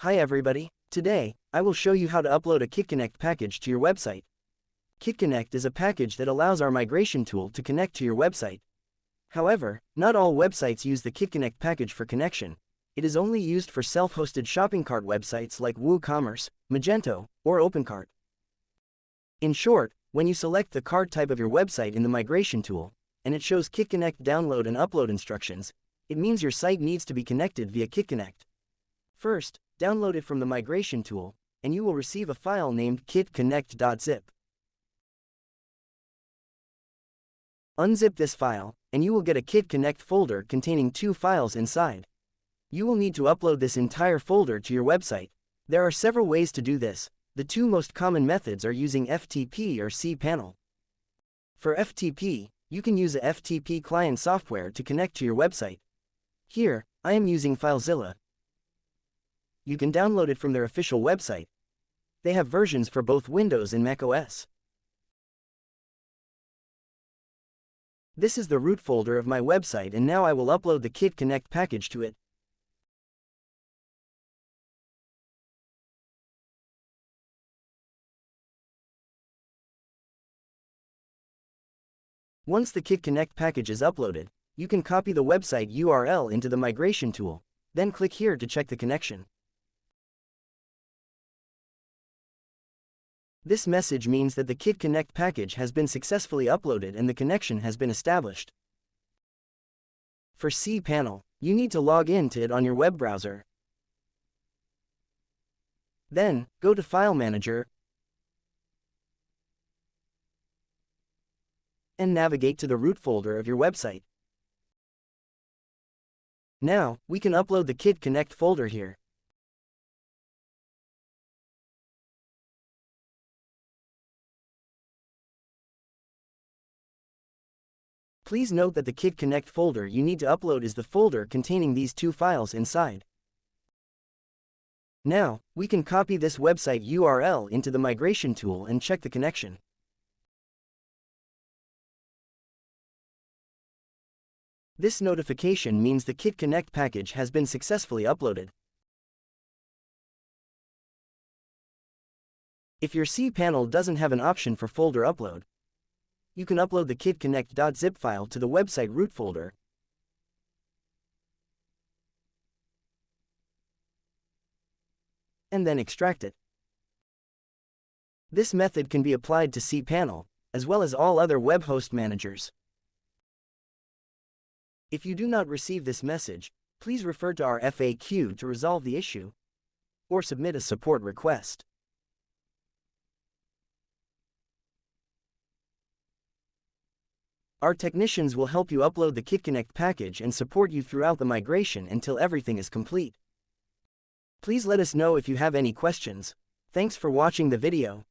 Hi everybody, today, I will show you how to upload a Kitconnect package to your website. Kitconnect is a package that allows our migration tool to connect to your website. However, not all websites use the Kitconnect package for connection. It is only used for self-hosted shopping cart websites like WooCommerce, Magento, or OpenCart. In short, when you select the cart type of your website in the migration tool, and it shows Kitconnect download and upload instructions, it means your site needs to be connected via Kitconnect. First, download it from the migration tool, and you will receive a file named kitconnect.zip. Unzip this file, and you will get a Kitconnect folder containing 2 files inside. You will need to upload this entire folder to your website. There are several ways to do this. The 2 most common methods are using FTP or cPanel. For FTP, you can use a FTP client software to connect to your website. Here, I am using FileZilla. You can download it from their official website. They have versions for both Windows and macOS. This is the root folder of my website, and now I will upload the Kitconnect package to it. Once the Kitconnect package is uploaded, you can copy the website URL into the migration tool, then click here to check the connection. This message means that the Kitconnect package has been successfully uploaded and the connection has been established. For cPanel, you need to log in to it on your web browser. Then, go to File Manager and navigate to the root folder of your website. Now, we can upload the Kitconnect folder here. Please note that the Kitconnect folder you need to upload is the folder containing these 2 files inside. Now, we can copy this website URL into the migration tool and check the connection. This notification means the Kitconnect package has been successfully uploaded. If your cPanel doesn't have an option for folder upload, you can upload the kitconnect.zip file to the website root folder. And then extract it. This method can be applied to cPanel, as well as all other web host managers. If you do not receive this message, please refer to our FAQ to resolve the issue, or submit a support request. Our technicians will help you upload the Kitconnect package and support you throughout the migration until everything is complete. Please let us know if you have any questions. Thanks for watching the video.